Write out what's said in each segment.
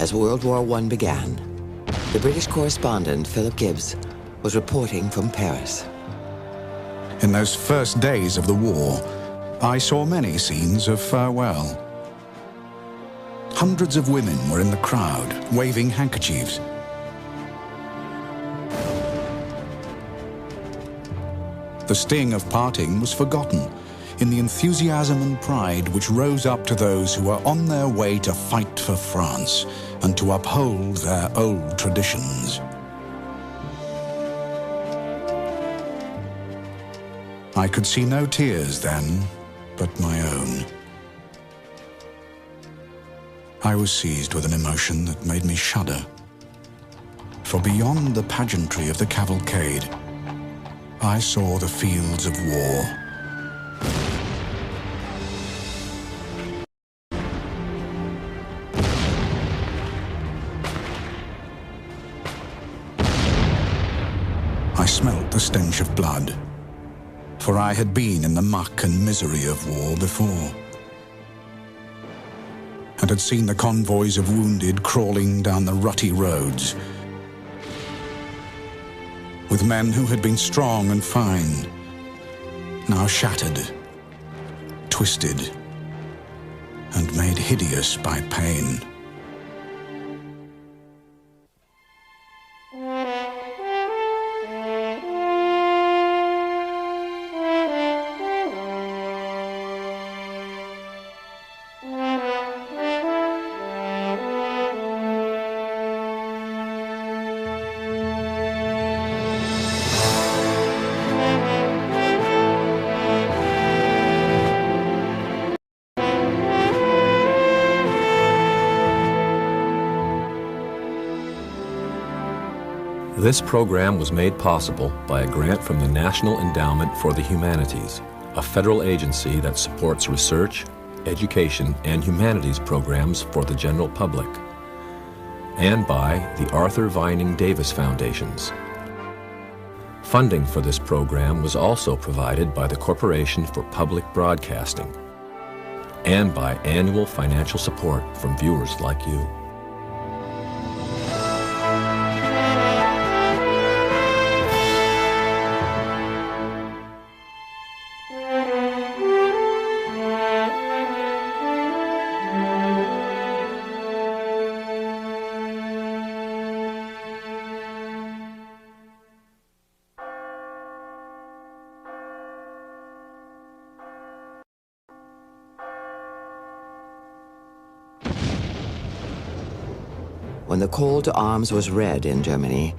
As World War I began, the British correspondent Philip Gibbs was reporting from Paris. In those first days of the war, I saw many scenes of farewell. Hundreds of women were in the crowd, waving handkerchiefs. The sting of parting was forgotten in the enthusiasm and pride which rose up to those who were on their way to fight for France and to uphold their old traditions. I could see no tears then, but my own. I was seized with an emotion that made me shudder. For beyond the pageantry of the cavalcade, I saw the fields of war. I smelt the stench of blood, for I had been in the muck and misery of war before, and had seen the convoys of wounded crawling down the rutty roads, with men who had been strong and fine, now shattered, twisted, and made hideous by pain. This program was made possible by a grant from the National Endowment for the Humanities, a federal agency that supports research, education, and humanities programs for the general public, and by the Arthur Vining Davis Foundations. Funding for this program was also provided by the Corporation for Public Broadcasting and by annual financial support from viewers like you. When the call to arms was read in Germany,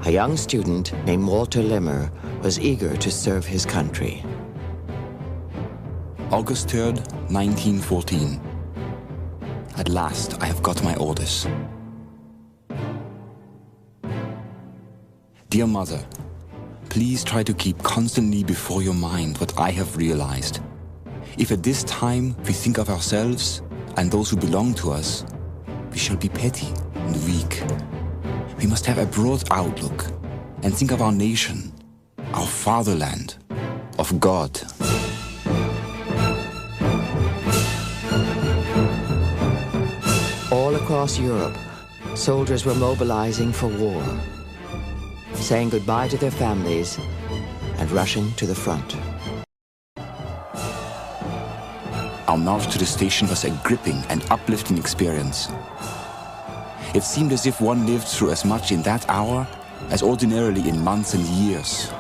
a young student named Walter Limmer was eager to serve his country. August 3rd, 1914. At last, I have got my orders. Dear Mother, please try to keep constantly before your mind what I have realized. If at this time we think of ourselves and those who belong to us, we shall be petty and weak. We must have a broad outlook and think of our nation, our fatherland, of God. All across Europe, soldiers were mobilizing for war, saying goodbye to their families and rushing to the front. Our march to the station was a gripping and uplifting experience. It seemed as if one lived through as much in that hour as ordinarily in months and years.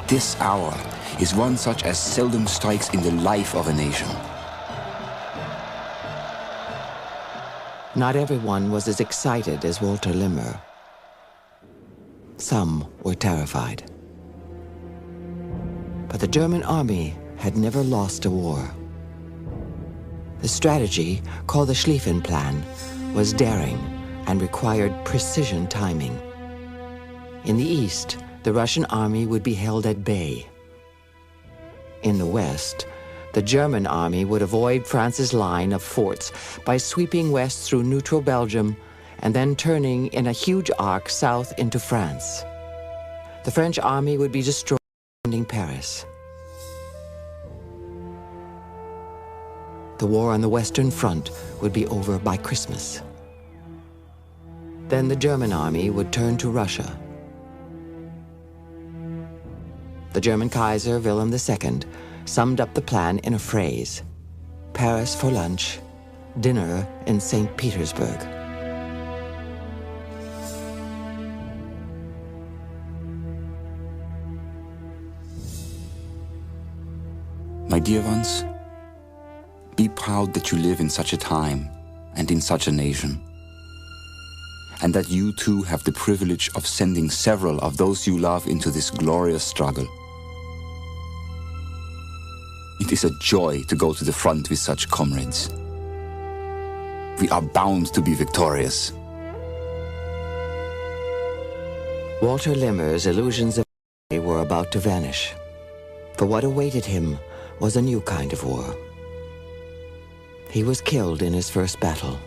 This hour is one such as seldom strikes in the life of a nation. Not everyone was as excited as Walter Limmer. Some were terrified. But the German army had never lost a war. The strategy, called the Schlieffen Plan, was daring and required precision timing. In the east, the Russian army would be held at bay. In the west, the German army would avoid France's line of forts by sweeping west through neutral Belgium and then turning in a huge arc south into France. The French army would be destroyed surrounding Paris. the war on the Western Front would be over by Christmas. Then the German army would turn to Russia. The German Kaiser Wilhelm II summed up the plan in a phrase: Paris for lunch, dinner in St. Petersburg. My dear ones, be proud that you live in such a time and in such a nation, and that you too have the privilege of sending several of those you love into this glorious struggle. It is a joy to go to the front with such comrades. We are bound to be victorious. Walter Limmer's illusions of victory were about to vanish, for what awaited him was a new kind of war. He was killed in his first battle.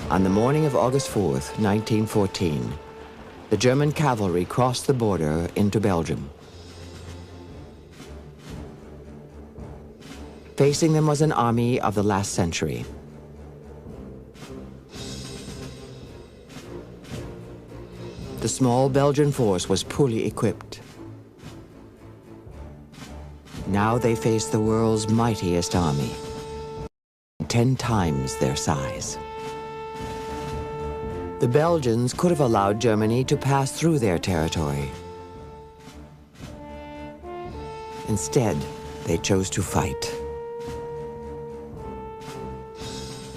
On the morning of August 4th, 1914, the German cavalry crossed the border into Belgium. Facing them was an army of the last century. The small Belgian force was poorly equipped. Now they faced the world's mightiest army, 10 times their size. The Belgians could have allowed Germany to pass through their territory. Instead, they chose to fight.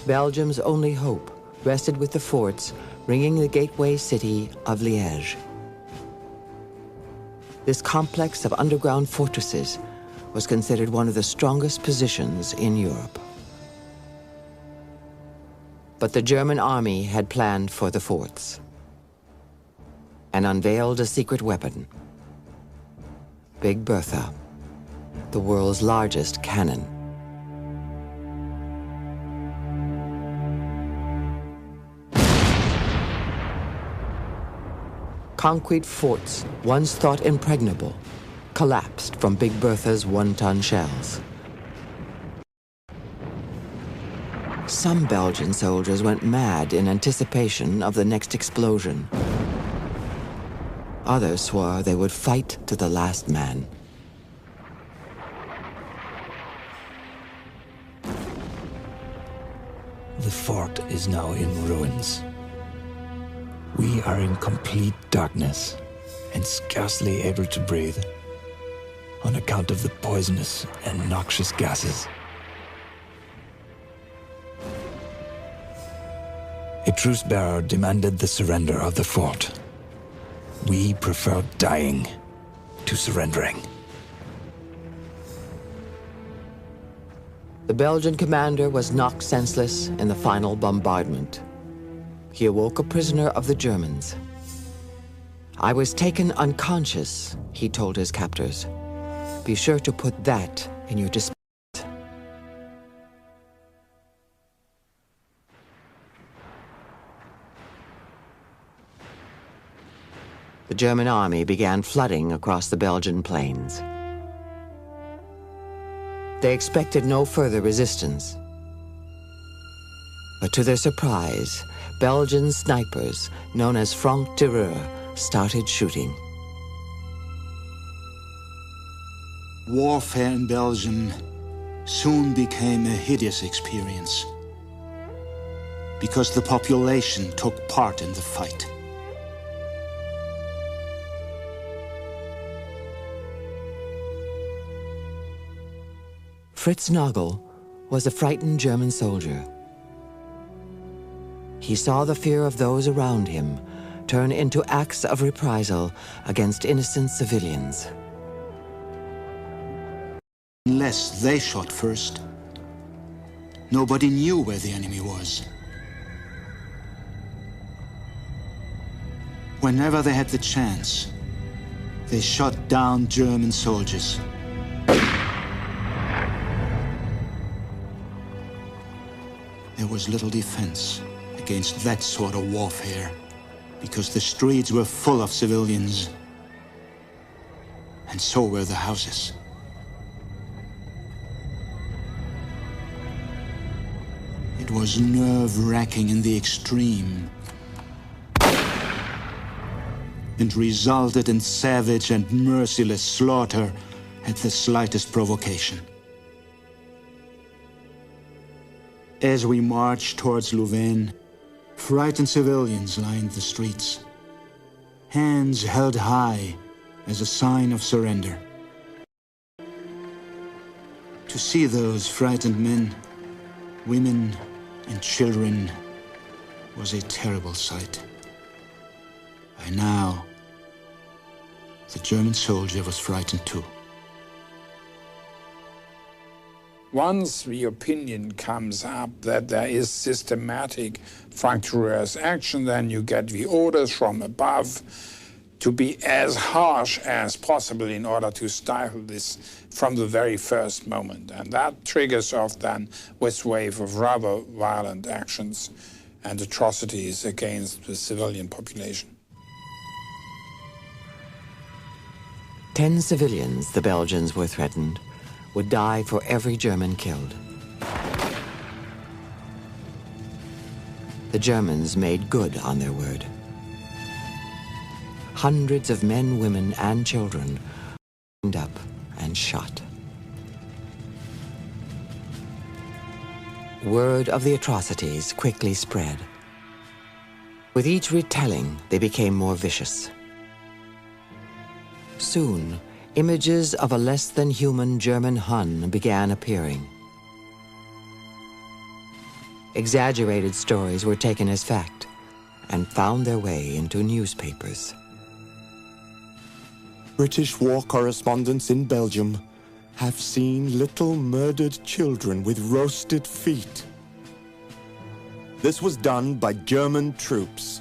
Belgium's only hope rested with the forts ringing the gateway city of Liège. This complex of underground fortresses was considered one of the strongest positions in Europe. But the German army had planned for the forts and unveiled a secret weapon: Big Bertha, the world's largest cannon. Concrete forts, once thought impregnable, collapsed from Big Bertha's 1-ton shells. Some Belgian soldiers went mad in anticipation of the next explosion. Others swore they would fight to the last man. The fort is now in ruins. We are in complete darkness and scarcely able to breathe on account of the poisonous and noxious gases. A truce bearer demanded the surrender of the fort. We prefer dying to surrendering. The Belgian commander was knocked senseless in the final bombardment. He awoke a prisoner of the Germans. "I was taken unconscious," he told his captors. "Be sure to put that in your dispatch." The German army began flooding across the Belgian plains. They expected no further resistance. But to their surprise, Belgian snipers, known as francs-tireurs, started shooting. Warfare in Belgium soon became a hideous experience because the population took part in the fight. Fritz Nagel was a frightened German soldier. He saw the fear of those around him turn into acts of reprisal against innocent civilians. Unless they shot first, nobody knew where the enemy was. Whenever they had the chance, they shot down German soldiers. There was little defense against that sort of warfare, because the streets were full of civilians, and so were the houses. It was nerve-wracking in the extreme, and resulted in savage and merciless slaughter at the slightest provocation. As we marched towards Louvain, frightened civilians lined the streets, hands held high as a sign of surrender. To see those frightened men, women, and children was a terrible sight. By now, the German soldier was frightened too. Once the opinion comes up that there is systematic franctireurs action, then you get the orders from above to be as harsh as possible in order to stifle this from the very first moment. And that triggers off then this wave of rather violent actions and atrocities against the civilian population. 10 civilians, the Belgians were threatened, would die for every German killed. The Germans made good on their word. Hundreds of men, women, and children lined up and shot. Word of the atrocities quickly spread. With each retelling, they became more vicious. Soon, images of a less-than-human German Hun began appearing. Exaggerated stories were taken as fact and found their way into newspapers. British war correspondents in Belgium have seen little murdered children with roasted feet. This was done by German troops,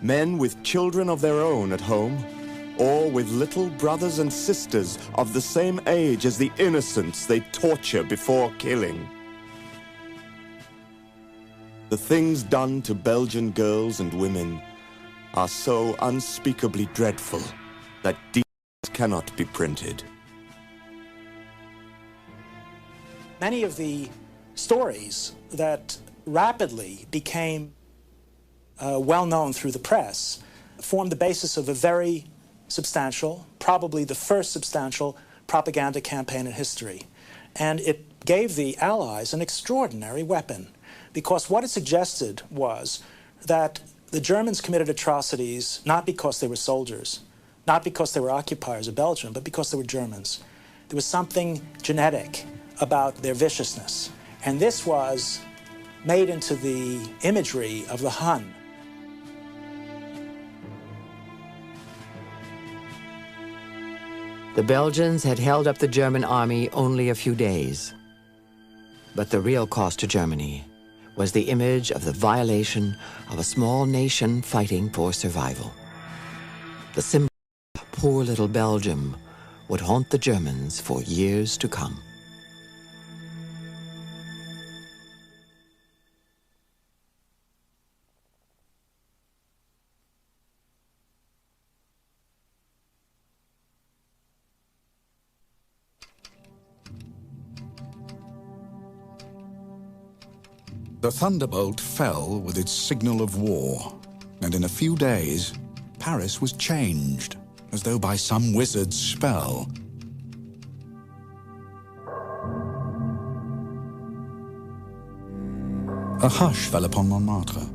men with children of their own at home, or with little brothers and sisters of the same age as the innocents they torture before killing. The things done to Belgian girls and women are so unspeakably dreadful that details cannot be printed. Many of the stories that rapidly became well known through the press formed the basis of a very substantial, probably the first substantial propaganda campaign in history. And it gave the Allies an extraordinary weapon, because what it suggested was that the Germans committed atrocities not because they were soldiers, not because they were occupiers of Belgium, but because they were Germans. There was something genetic about their viciousness. And this was made into the imagery of the Hun. The Belgians had held up the German army only a few days. But the real cost to Germany was the image of the violation of a small nation fighting for survival. The symbol of poor little Belgium would haunt the Germans for years to come. The thunderbolt fell with its signal of war, and in a few days, Paris was changed, as though by some wizard's spell. A hush fell upon Montmartre,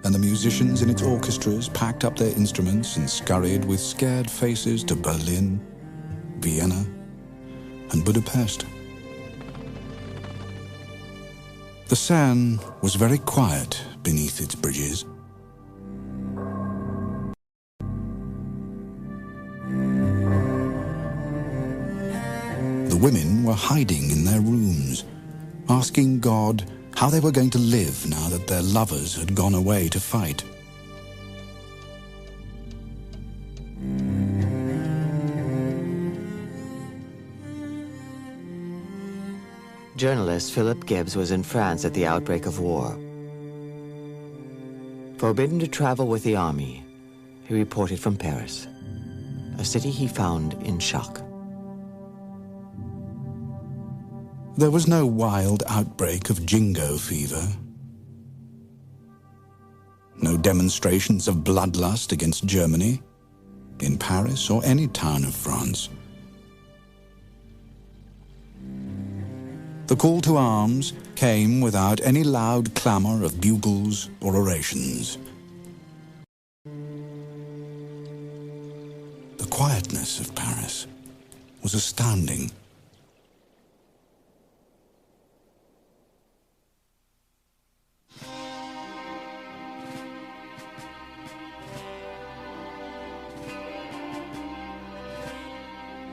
and the musicians in its orchestras packed up their instruments and scurried with scared faces to Berlin, Vienna, and Budapest. The Seine was very quiet beneath its bridges. The women were hiding in their rooms, asking God how they were going to live now that their lovers had gone away to fight. Journalist Philip Gibbs was in France at the outbreak of war. Forbidden to travel with the army, he reported from Paris, a city he found in shock. There was no wild outbreak of jingo fever. No demonstrations of bloodlust against Germany in Paris or any town of France. The call to arms came without any loud clamor of bugles or orations. The quietness of Paris was astounding.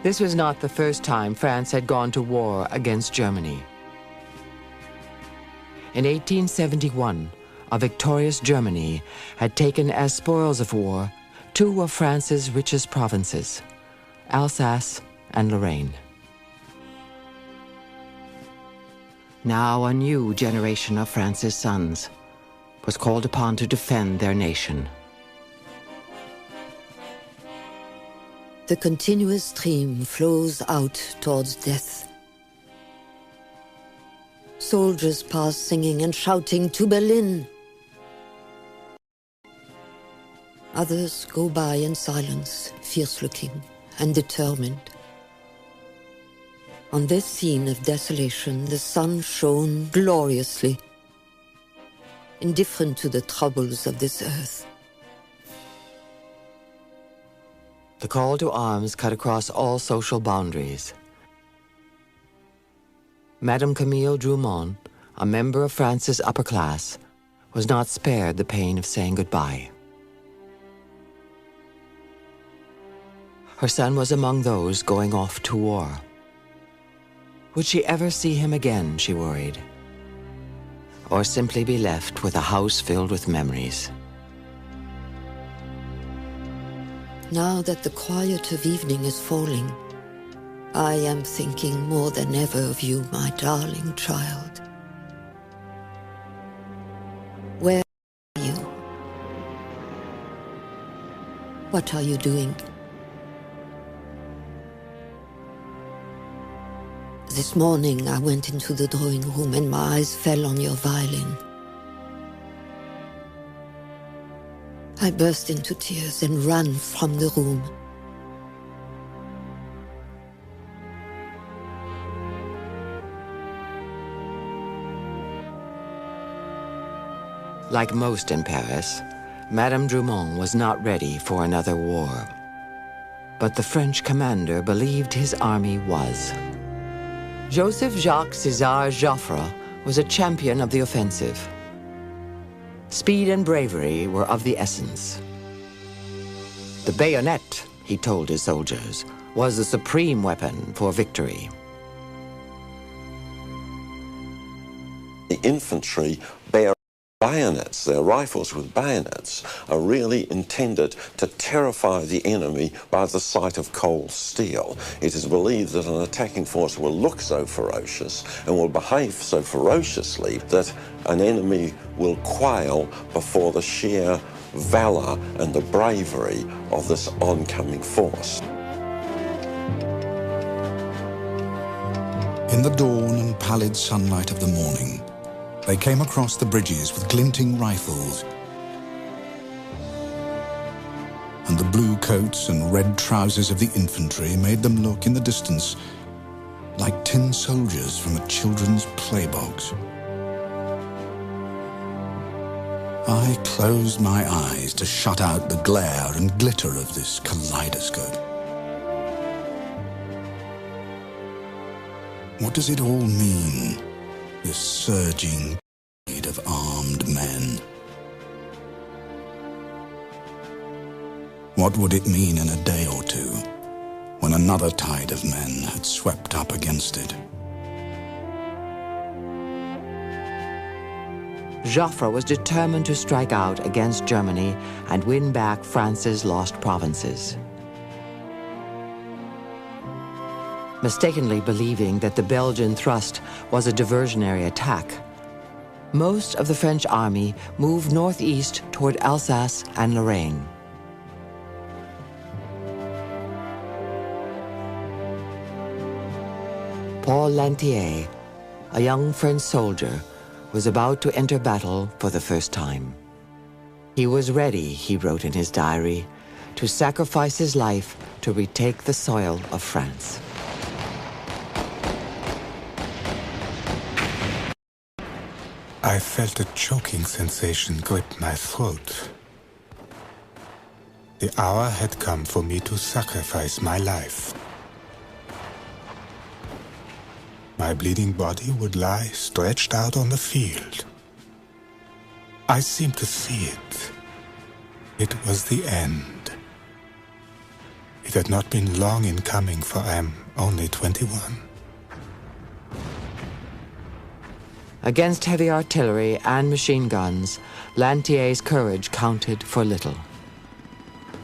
This was not the first time France had gone to war against Germany. In 1871, a victorious Germany had taken as spoils of war two of France's richest provinces, Alsace and Lorraine. Now a new generation of France's sons was called upon to defend their nation. The continuous stream flows out towards death. Soldiers pass singing and shouting to Berlin. Others go by in silence, fierce-looking and determined. On this scene of desolation, the sun shone gloriously, indifferent to the troubles of this earth. The call to arms cut across all social boundaries. Madame Camille Drumont, a member of France's upper class, was not spared the pain of saying goodbye. Her son was among those going off to war. Would she ever see him again, she worried, or simply be left with a house filled with memories? Now that the quiet of evening is falling, I am thinking more than ever of you, my darling child. Where are you? What are you doing? This morning I went into the drawing room and my eyes fell on your violin. I burst into tears and ran from the room. Like most in Paris, Madame Drumont was not ready for another war. But the French commander believed his army was. Joseph-Jacques César Joffre was a champion of the offensive. Speed and bravery were of the essence. The bayonet, he told his soldiers, was the supreme weapon for victory. The infantry bear bayonets, their rifles with bayonets, are really intended to terrify the enemy by the sight of cold steel. It is believed that an attacking force will look so ferocious and will behave so ferociously that an enemy will quail before the sheer valor and the bravery of this oncoming force. In the dawn and pallid sunlight of the morning, they came across the bridges with glinting rifles, and the blue coats and red trousers of the infantry made them look in the distance like tin soldiers from a children's playbox. I closed my eyes to shut out the glare and glitter of this kaleidoscope. What does it all mean? This surging tide of armed men. What would it mean in a day or two, when another tide of men had swept up against it? Joffre was determined to strike out against Germany and win back France's lost provinces. mistakenly believing that the Belgian thrust was a diversionary attack. Most of the French army moved northeast toward Alsace and Lorraine. Paul Lantier, a young French soldier, was about to enter battle for the first time. He was ready, he wrote in his diary, to sacrifice his life to retake the soil of France. I felt a choking sensation grip my throat. The hour had come for me to sacrifice my life. My bleeding body would lie stretched out on the field. I seemed to see it. It was the end. It had not been long in coming, for I am only 21. Against heavy artillery and machine guns, Lantier's courage counted for little.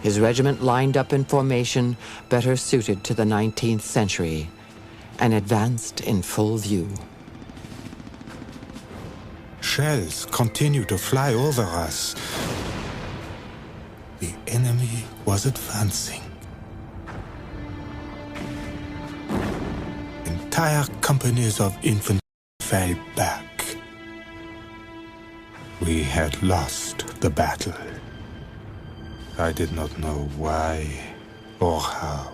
His regiment lined up in formation better suited to the 19th century and advanced in full view. Shells continued to fly over us. The enemy was advancing. Entire companies of infantry fell back. We had lost the battle. I did not know why or how.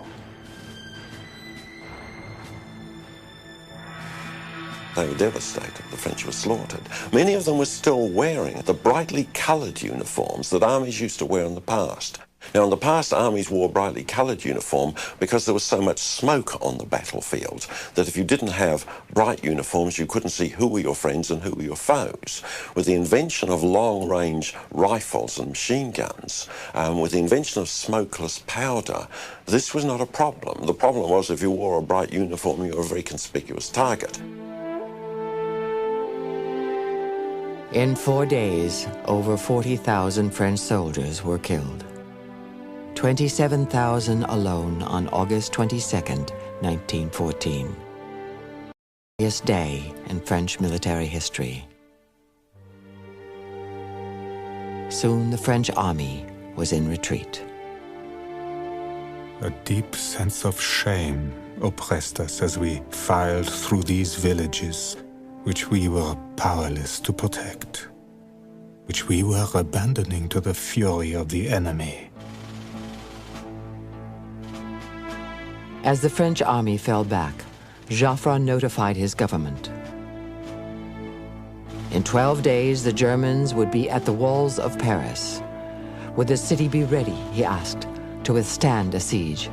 They were devastated. The French were slaughtered. Many of them were still wearing the brightly coloured uniforms that armies used to wear in the past. Now, in the past, armies wore brightly coloured uniform because there was so much smoke on the battlefield that if you didn't have bright uniforms, you couldn't see who were your friends and who were your foes. With the invention of long-range rifles and machine guns, with the invention of smokeless powder, this was not a problem. The problem was if you wore a bright uniform, you were a very conspicuous target. In 4 days, over 40,000 French soldiers were killed. 27,000 alone on August 22nd, 1914. This day in French military history. Soon the French army was in retreat. A deep sense of shame oppressed us as we filed through these villages, which we were powerless to protect, which we were abandoning to the fury of the enemy. As the French army fell back, Joffre notified his government. In 12 days, the Germans would be at the walls of Paris. Would the city be ready, he asked, to withstand a siege?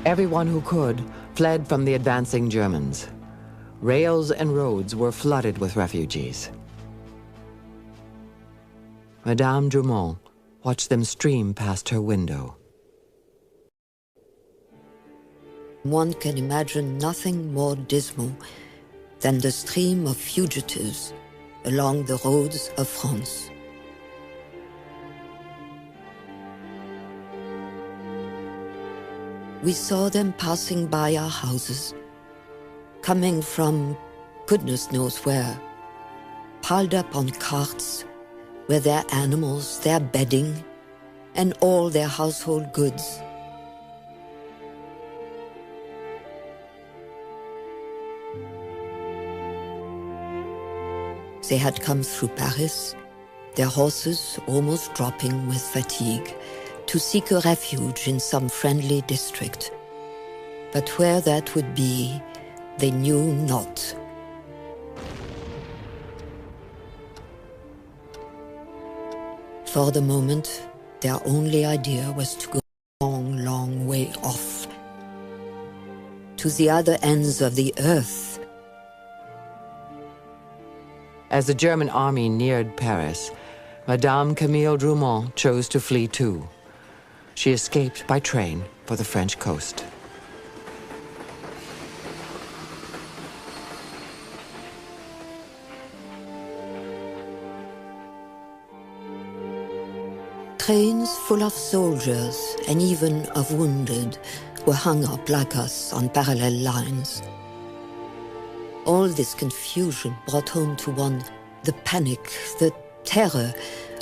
Everyone who could fled from the advancing Germans. Rails and roads were flooded with refugees. Madame Drumont watched them stream past her window. One can imagine nothing more dismal than the stream of fugitives along the roads of France. We saw them passing by our houses, coming from goodness knows where, piled up on carts with their animals, their bedding, and all their household goods. They had come through Paris, their horses almost dropping with fatigue, to seek a refuge in some friendly district. But where that would be, they knew not. For the moment, their only idea was to go a long, long way off, to the other ends of the earth. As the German army neared Paris, Madame Camille Drumont chose to flee too. She escaped by train for the French coast. Trains full of soldiers and even of wounded were hung up like us on parallel lines. All this confusion brought home to one the panic, the terror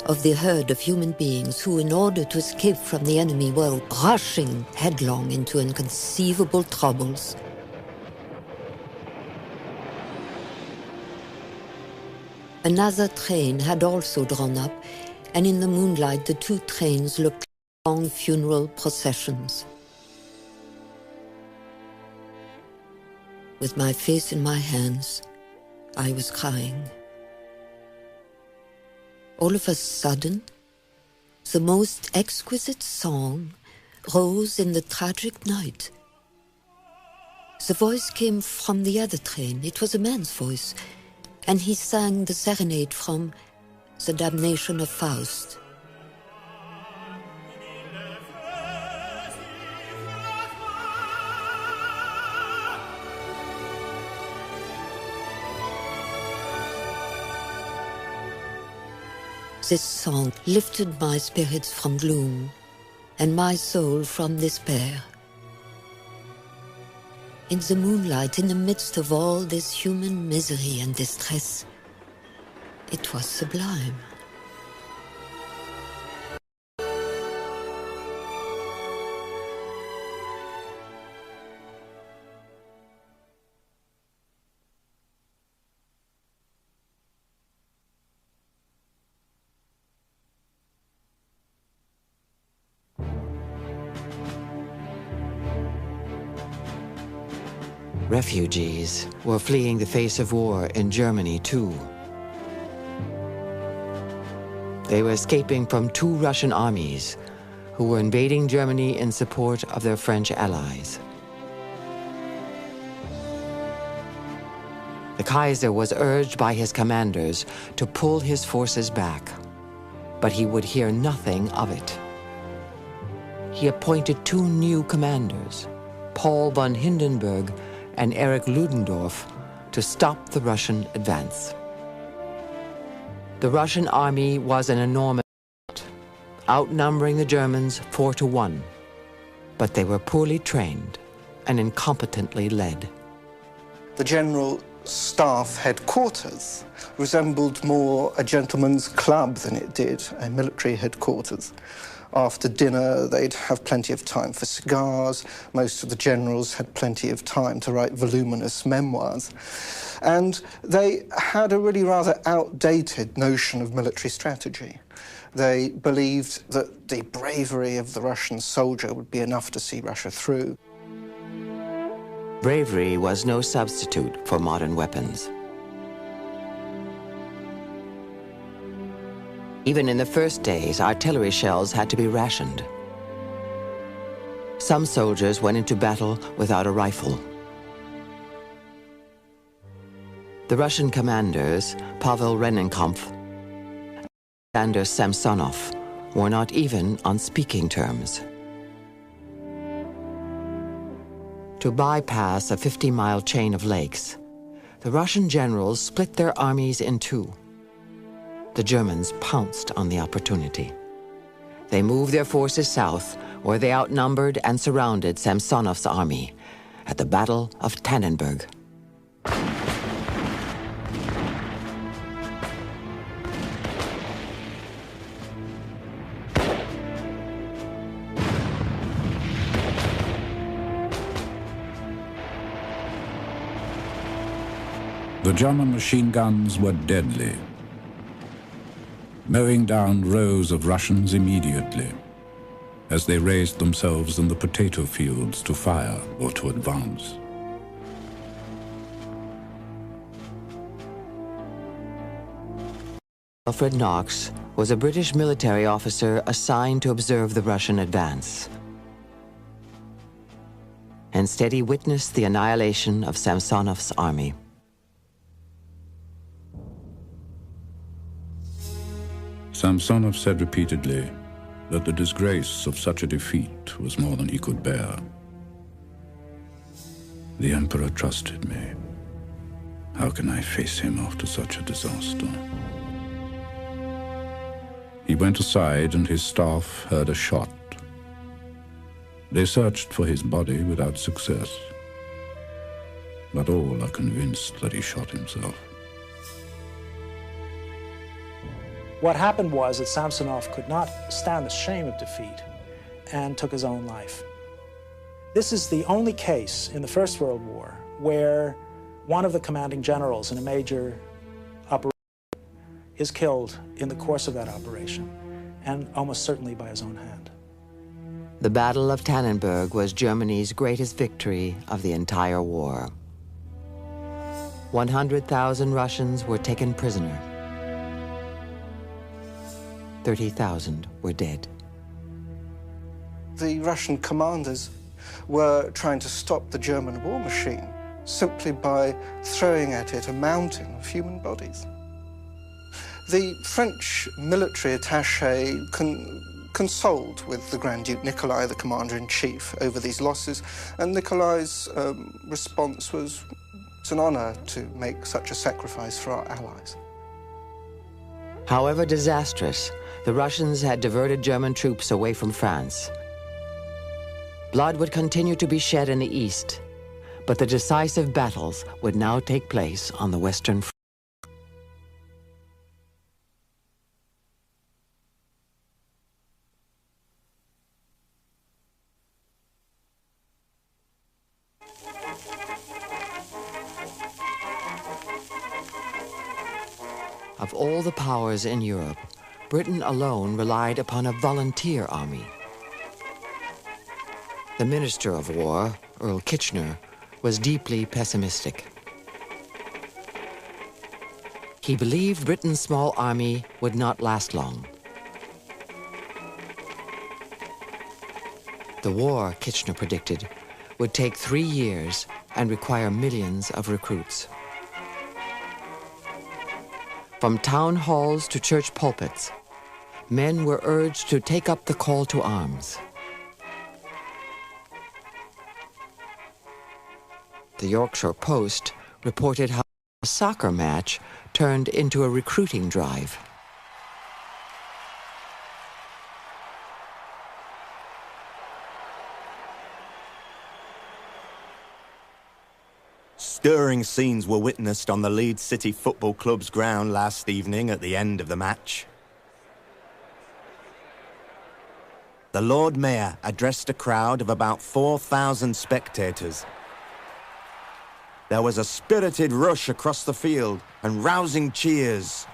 of the herd of human beings who, in order to escape from the enemy, were rushing headlong into inconceivable troubles. Another train had also drawn up, and in the moonlight the two trains looked like long funeral processions. With my face in my hands, I was crying. All of a sudden, the most exquisite song rose in the tragic night. The voice came from the other train. It was a man's voice, and he sang the serenade from The Damnation of Faust. This song lifted my spirits from gloom and my soul from despair. In the moonlight, in the midst of all this human misery and distress, it was sublime. Refugees were fleeing the face of war in Germany too. They were escaping from two Russian armies who were invading Germany in support of their French allies. The Kaiser was urged by his commanders to pull his forces back, but he would hear nothing of it. He appointed two new commanders, Paul von Hindenburg and Erich Ludendorff, to stop the Russian advance. The Russian army was an enormous, outnumbering the Germans 4-1, but they were poorly trained and incompetently led. The General Staff headquarters resembled more a gentleman's club than it did a military headquarters. After dinner, they'd have plenty of time for cigars. Most of the generals had plenty of time to write voluminous memoirs. And they had a really rather outdated notion of military strategy. They believed that the bravery of the Russian soldier would be enough to see Russia through. Bravery was no substitute for modern weapons. Even in the first days, artillery shells had to be rationed. Some soldiers went into battle without a rifle. The Russian commanders, Pavel Rennenkampf and Alexander Samsonov, were not even on speaking terms. To bypass a 50-mile chain of lakes, the Russian generals split their armies in two. The Germans pounced on the opportunity. They moved their forces south, where they outnumbered and surrounded Samsonov's army at the Battle of Tannenberg. The German machine guns were deadly, mowing down rows of Russians immediately as they raised themselves in the potato fields to fire or to advance. Alfred Knox was a British military officer assigned to observe the Russian advance. Instead, he witnessed the annihilation of Samsonov's army. Samsonov said repeatedly that the disgrace of such a defeat was more than he could bear. The Emperor trusted me. How can I face him after such a disaster? He went aside and his staff heard a shot. They searched for his body without success, but all are convinced that he shot himself. What happened was that Samsonov could not stand the shame of defeat and took his own life. This is the only case in the First World War where one of the commanding generals in a major operation is killed in the course of that operation, and almost certainly by his own hand. The Battle of Tannenberg was Germany's greatest victory of the entire war. 100,000 Russians were taken prisoner. 30,000 were dead. The Russian commanders were trying to stop the German war machine simply by throwing at it a mountain of human bodies. The French military attaché consoled with the Grand Duke Nikolai, the commander-in-chief, over these losses, and Nikolai's response was, "It's an honor to make such a sacrifice for our allies." However disastrous, the Russians had diverted German troops away from France. Blood would continue to be shed in the east, but the decisive battles would now take place on the Western Front. Of all the powers in Europe, Britain alone relied upon a volunteer army. The Minister of War, Earl Kitchener, was deeply pessimistic. He believed Britain's small army would not last long. The war, Kitchener predicted, would take 3 years and require millions of recruits. From town halls to church pulpits, men were urged to take up the call to arms. The Yorkshire Post reported how a soccer match turned into a recruiting drive. Stirring scenes were witnessed on the Leeds City Football Club's ground last evening at the end of the match. The Lord Mayor addressed a crowd of about 4,000 spectators. There was a spirited rush across the field and rousing cheers.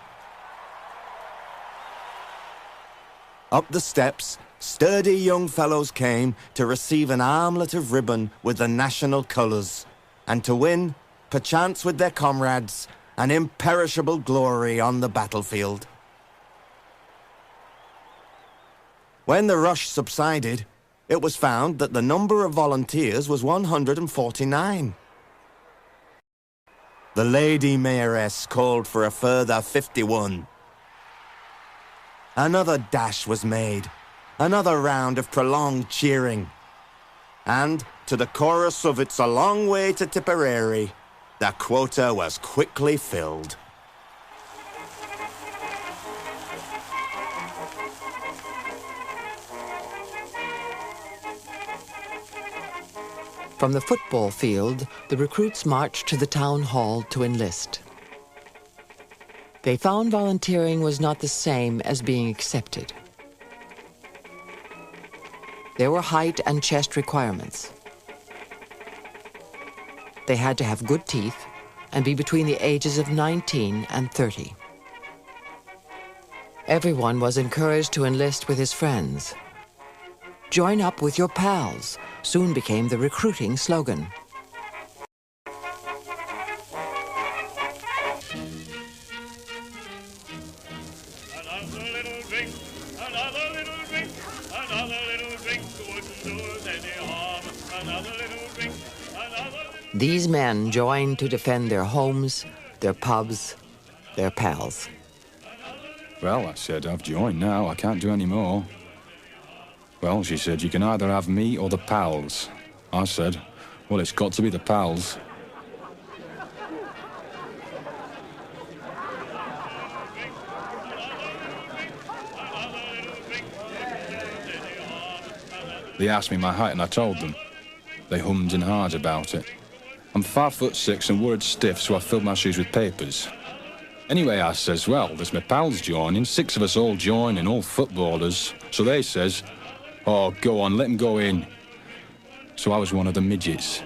Up the steps, sturdy young fellows came to receive an armlet of ribbon with the national colours, and to win, perchance with their comrades, an imperishable glory on the battlefield. When the rush subsided, it was found that the number of volunteers was 149. The Lady Mayoress called for a further 51. Another dash was made, another round of prolonged cheering. And to the chorus of "It's a Long Way to Tipperary," the quota was quickly filled. From the football field, the recruits marched to the town hall to enlist. They found volunteering was not the same as being accepted. There were height and chest requirements. They had to have good teeth and be between the ages of 19 and 30. Everyone was encouraged to enlist with his friends. "Join up with your pals" soon became the recruiting slogan. Another little drink, another little drink, another little drink wouldn't do us any harm. Another little drink, another little... These men joined to defend their homes, their pubs, their pals. Well, I said, I've joined now. I can't do any more. Well, she said, you can either have me or the pals. I said, well, it's got to be the pals. They asked me my height and I told them. They hummed and hawed about it. I'm 5'6" and word stiff, so I filled my shoes with papers. Anyway, I says, well, there's my pals joining, 6 of us all joining, all footballers. So they says, oh, go on, let them go in. So I was one of the midgets.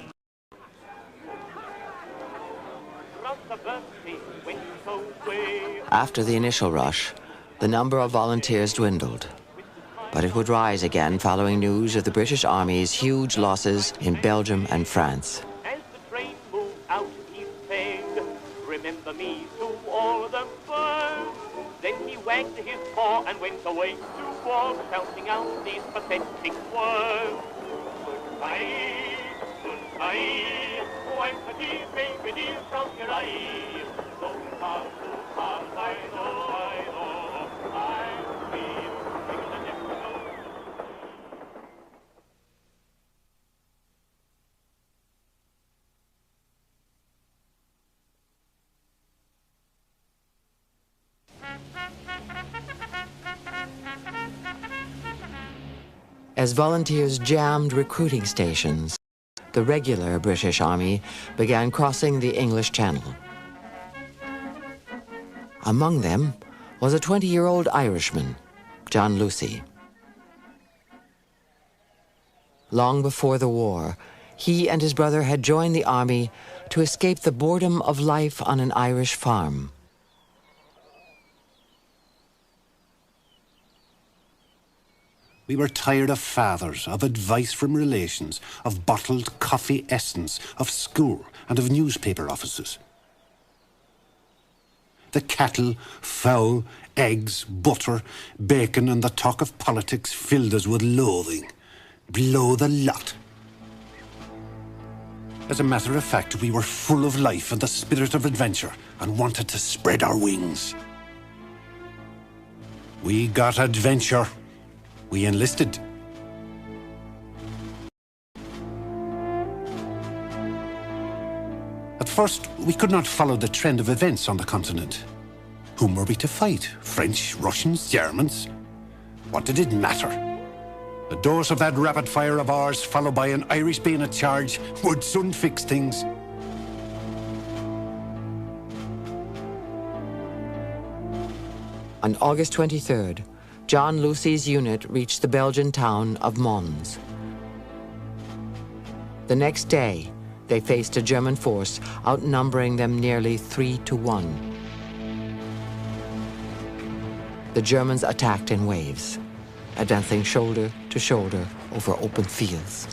After the initial rush, the number of volunteers dwindled. But it would rise again following news of the British Army's huge losses in Belgium and France. As the train moved out, he sang, remember me to all the birds. Then he wagged his paw and went away to war, shouting out these pathetic words. Goodbye, goodbye, oh, I'm pretty baby dear from your eye. So far, I know, I'll be bigger than ever know. As volunteers jammed recruiting stations, the regular British Army began crossing the English Channel. Among them was a 20-year-old Irishman, John Lucy. Long before the war, he and his brother had joined the army to escape the boredom of life on an Irish farm. We were tired of fathers, of advice from relations, of bottled coffee essence, of school and of newspaper offices. The cattle, fowl, eggs, butter, bacon and the talk of politics filled us with loathing. Blow the lot. As a matter of fact, we were full of life and the spirit of adventure and wanted to spread our wings. We got adventure. We enlisted. At first, we could not follow the trend of events on the continent. Whom were we to fight? French, Russians, Germans? What did it matter? The dose of that rapid fire of ours, followed by an Irish bayonet charge, would soon fix things. On August 23rd, John Lucy's unit reached the Belgian town of Mons. The next day, they faced a German force outnumbering them nearly 3-1. The Germans attacked in waves, advancing shoulder to shoulder over open fields.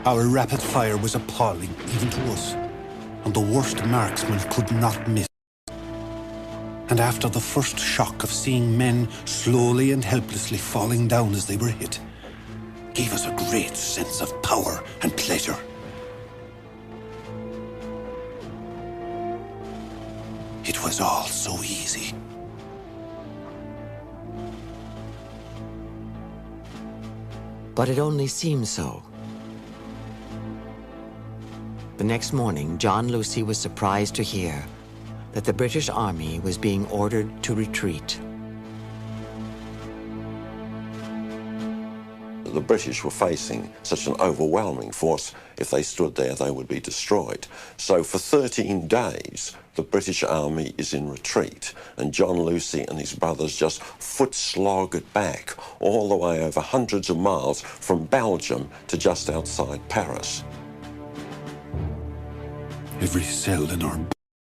Our rapid fire was appalling, even to us, and the worst marksmen could not miss. And after the first shock of seeing men slowly and helplessly falling down as they were hit, gave us a great sense of power and pleasure. It was all so easy. But it only seemed so. The next morning, John Lucy was surprised to hear that the British Army was being ordered to retreat. The British were facing such an overwhelming force. If they stood there, they would be destroyed. So for 13 days, the British Army is in retreat, and John Lucy and his brothers just foot-slogged back all the way over hundreds of miles from Belgium to just outside Paris. Every cell in our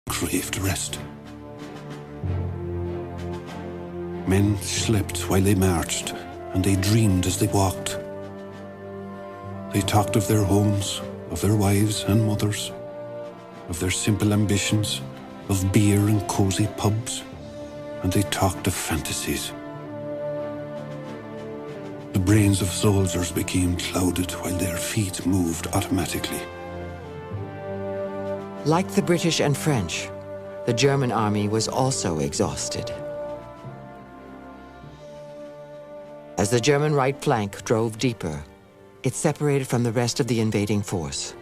craved rest. Men slept while they marched, and they dreamed as they walked. They talked of their homes, of their wives and mothers, of their simple ambitions, of beer and cosy pubs, and they talked of fantasies. The brains of soldiers became clouded while their feet moved automatically. Like the British and French, the German army was also exhausted. As the German right flank drove deeper, it separated from the rest of the invading force.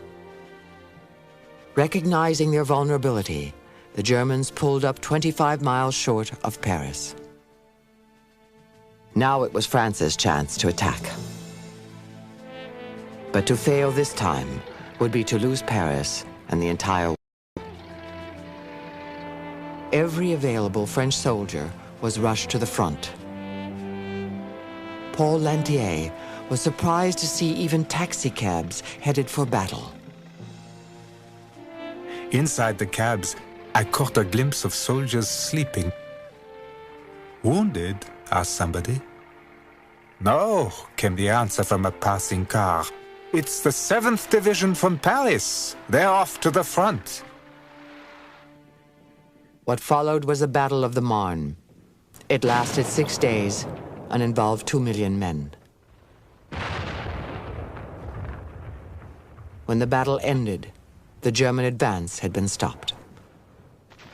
Recognizing their vulnerability, the Germans pulled up 25 miles short of Paris. Now it was France's chance to attack. But to fail this time would be to lose Paris and the entire world. Every available French soldier was rushed to the front. Paul Lantier was surprised to see even taxicabs headed for battle. Inside the cabs, I caught a glimpse of soldiers sleeping. "Wounded?" asked somebody. "No," came the answer from a passing car. "It's the 7th Division from Paris. They're off to the front." What followed was the Battle of the Marne. It lasted 6 days and involved 2 million men. When the battle ended, the German advance had been stopped.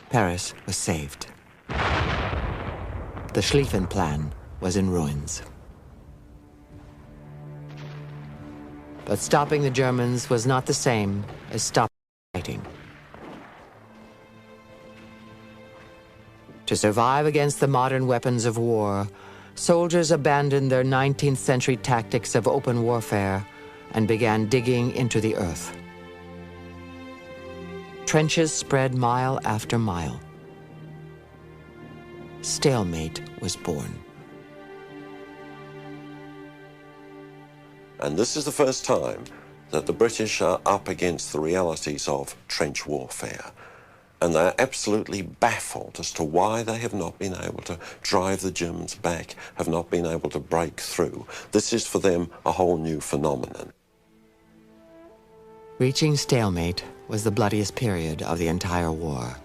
Paris was saved. The Schlieffen Plan was in ruins. But stopping the Germans was not the same as stopping fighting. To survive against the modern weapons of war, soldiers abandoned their 19th century tactics of open warfare and began digging into the earth. Trenches spread mile after mile. Stalemate was born. And this is the first time that the British are up against the realities of trench warfare. And they're absolutely baffled as to why they have not been able to drive the Germans back, have not been able to break through. This is for them a whole new phenomenon. Reaching stalemate was the bloodiest period of the entire war.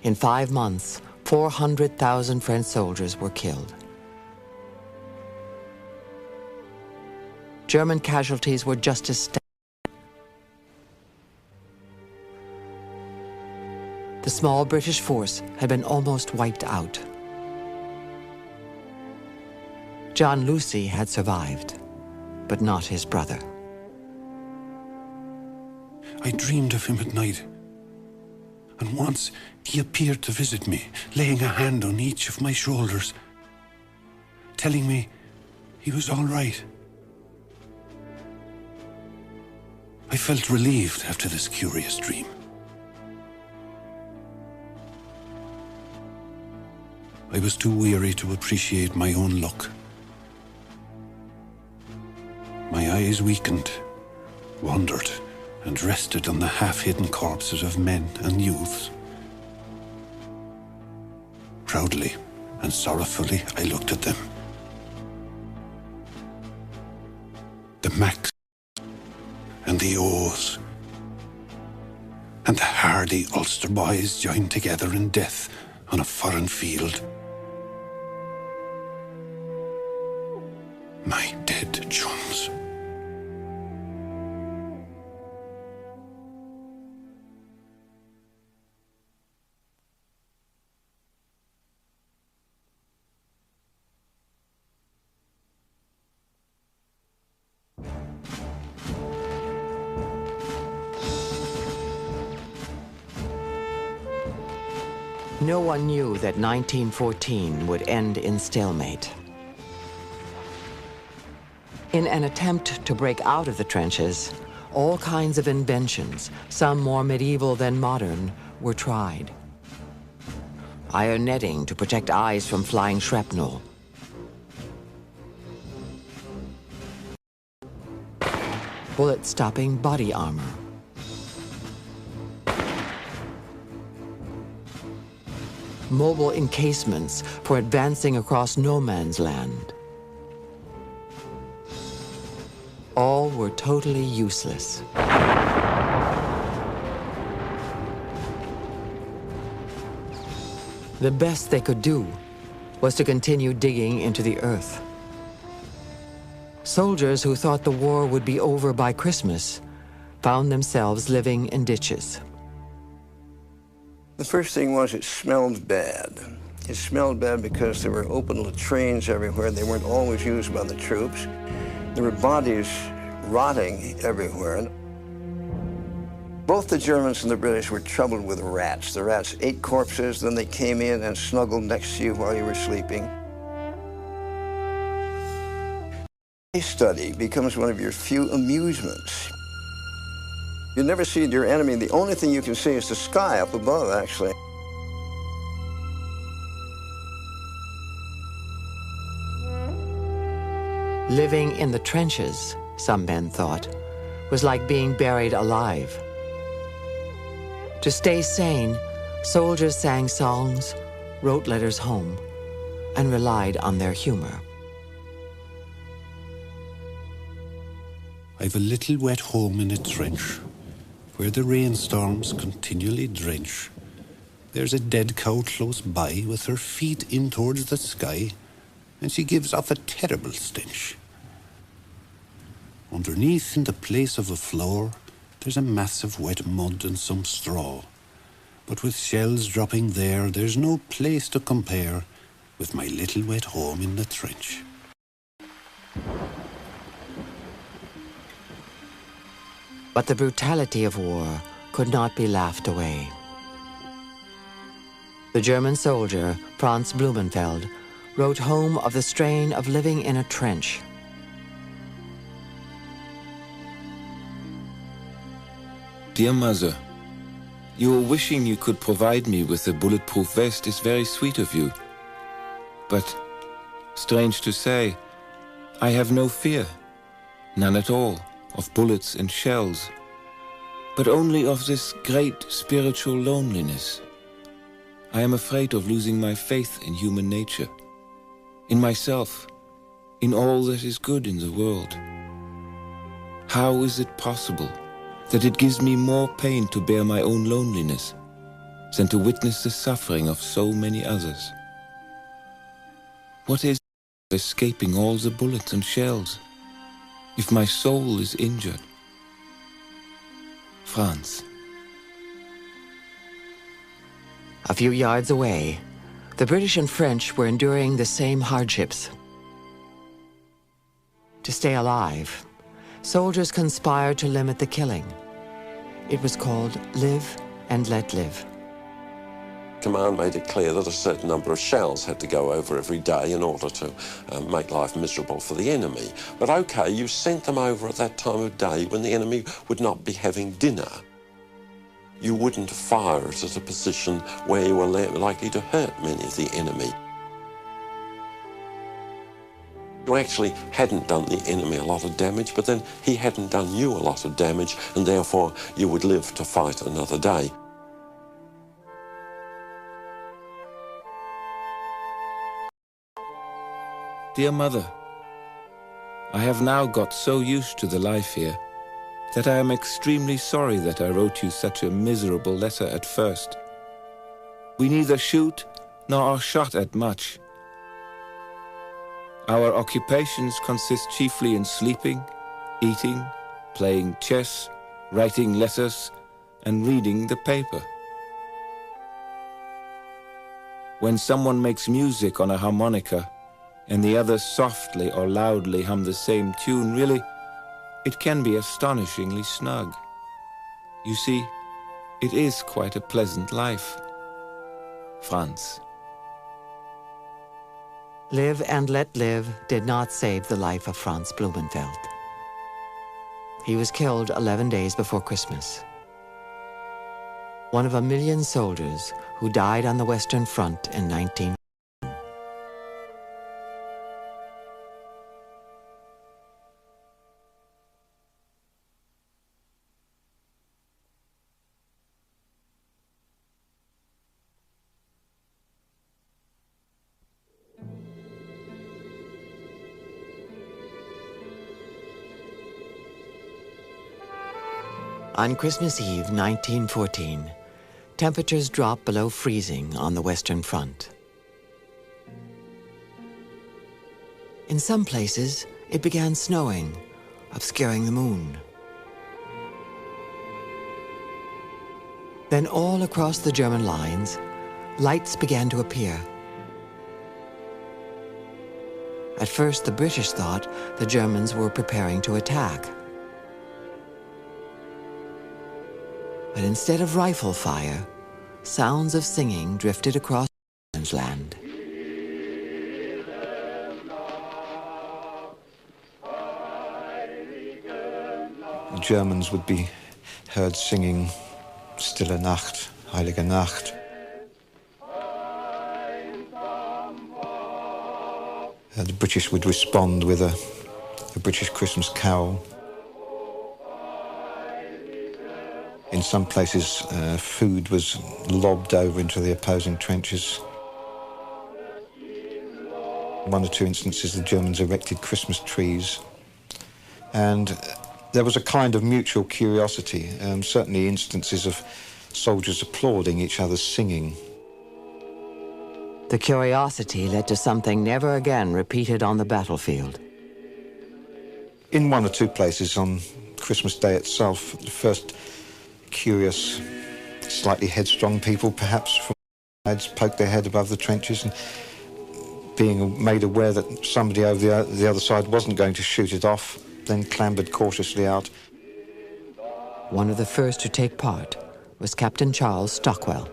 In 5 months, 400,000 French soldiers were killed. German casualties were just as staggering. The small British force had been almost wiped out. John Lucy had survived, but not his brother. I dreamed of him at night, and once he appeared to visit me, laying a hand on each of my shoulders, telling me he was all right. I felt relieved after this curious dream. I was too weary to appreciate my own luck. My eyes weakened, wandered, and rested on the half-hidden corpses of men and youths. Proudly and sorrowfully, I looked at them. The Max and the O's and the hardy Ulster boys joined together in death on a foreign field. My dead chums. No one knew that 1914 would end in stalemate. In an attempt to break out of the trenches, all kinds of inventions, some more medieval than modern, were tried. Iron netting to protect eyes from flying shrapnel. Bullet-stopping body armor. Mobile encasements for advancing across no man's land. All were totally useless. The best they could do was to continue digging into the earth. Soldiers who thought the war would be over by Christmas found themselves living in ditches. The first thing was it smelled bad. It smelled bad because there were open latrines everywhere. They weren't always used by the troops. There were bodies rotting everywhere. Both the Germans and the British were troubled with rats. The rats ate corpses, then they came in and snuggled next to you while you were sleeping. Case study becomes one of your few amusements. You never see your enemy. The only thing you can see is the sky up above, actually. Living in the trenches, some men thought, was like being buried alive. To stay sane, soldiers sang songs, wrote letters home, and relied on their humor. I've a little wet home in a trench, where the rainstorms continually drench. There's a dead cow close by, with her feet in towards the sky, and she gives off a terrible stench. Underneath, in the place of a floor, there's a mass of wet mud and some straw. But with shells dropping there, there's no place to compare with my little wet home in the trench. But the brutality of war could not be laughed away. The German soldier, Franz Blumenfeld, wrote home of the strain of living in a trench. Dear Mother, your wishing you could provide me with a bulletproof vest is very sweet of you. But, strange to say, I have no fear, none at all, of bullets and shells, but only of this great spiritual loneliness. I am afraid of losing my faith in human nature, in myself, in all that is good in the world. How is it possible that it gives me more pain to bear my own loneliness than to witness the suffering of so many others? What is escaping all the bullets and shells if my soul is injured? Franz. A few yards away, the British and French were enduring the same hardships. To stay alive, soldiers conspired to limit the killing. It was called Live and Let Live. Command made it clear that a certain number of shells had to go over every day in order to make life miserable for the enemy. But okay, you sent them over at that time of day when the enemy would not be having dinner. You wouldn't fire it at a position where you were likely to hurt many of the enemy. You actually hadn't done the enemy a lot of damage, but then he hadn't done you a lot of damage, and therefore you would live to fight another day. Dear Mother, I have now got so used to the life here that I am extremely sorry that I wrote you such a miserable letter at first. We neither shoot nor are shot at much. Our occupations consist chiefly in sleeping, eating, playing chess, writing letters, and reading the paper. When someone makes music on a harmonica, and the others softly or loudly hum the same tune, really, it can be astonishingly snug. You see, it is quite a pleasant life. Franz. Live and Let Live did not save the life of Franz Blumenfeld. He was killed 11 days before Christmas. One of 1 million soldiers who died on the Western Front in 19. On Christmas Eve, 1914, temperatures dropped below freezing on the Western Front. In some places, it began snowing, obscuring the moon. Then all across the German lines, lights began to appear. At first, the British thought the Germans were preparing to attack. But instead of rifle fire, sounds of singing drifted across man's land. The Germans would be heard singing Stille Nacht, Heilige Nacht. The British would respond with a British Christmas carol. In some places, food was lobbed over into the opposing trenches. In one or two instances, the Germans erected Christmas trees. And there was a kind of mutual curiosity, certainly instances of soldiers applauding each other's singing. The curiosity led to something never again repeated on the battlefield. In one or two places on Christmas Day itself, the first curious, slightly headstrong people, perhaps from sides, poked their head above the trenches and being made aware that somebody over the other side wasn't going to shoot it off, then clambered cautiously out. One of the first to take part was Captain Charles Stockwell.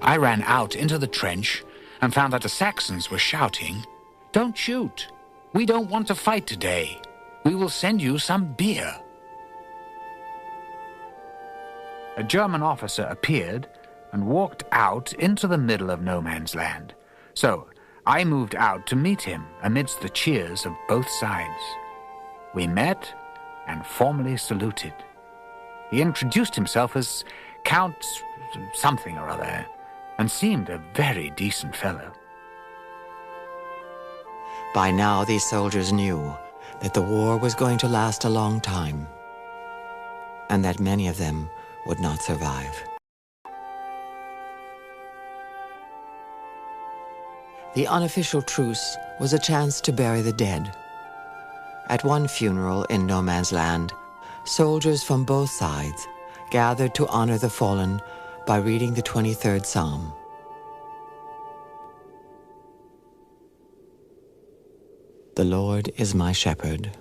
I ran out into the trench and found that the Saxons were shouting, "Don't shoot! We don't want to fight today. We will send you some beer." A German officer appeared and walked out into the middle of no man's land. So I moved out to meet him amidst the cheers of both sides. We met and formally saluted. He introduced himself as Count something or other, and seemed a very decent fellow. By now, these soldiers knew that the war was going to last a long time, and that many of them would not survive. The unofficial truce was a chance to bury the dead. At one funeral in no man's land, soldiers from both sides gathered to honor the fallen by reading the 23rd Psalm. The Lord is my shepherd,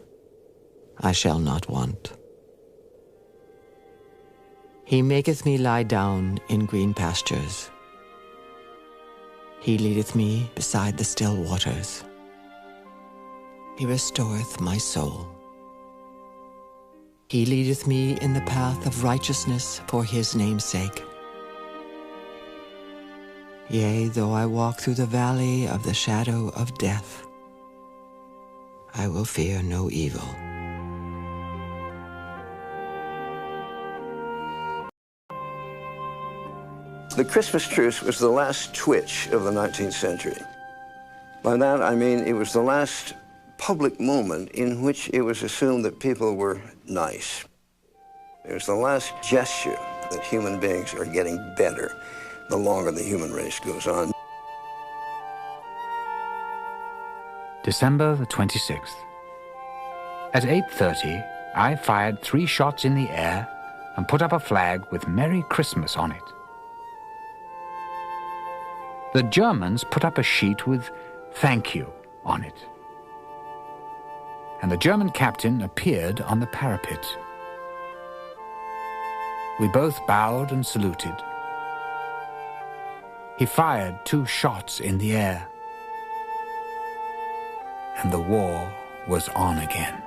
I shall not want. He maketh me lie down in green pastures. He leadeth me beside the still waters. He restoreth my soul. He leadeth me in the path of righteousness for his name's sake. Yea, though I walk through the valley of the shadow of death, I will fear no evil. The Christmas truce was the last twitch of the 19th century. By that I mean it was the last public moment in which it was assumed that people were nice. It was the last gesture that human beings are getting better the longer the human race goes on. December the 26th. At 8:30, I fired 3 shots in the air and put up a flag with Merry Christmas on it. The Germans put up a sheet with "Thank you" on it. And the German captain appeared on the parapet. We both bowed and saluted. He fired 2 shots in the air, and the war was on again.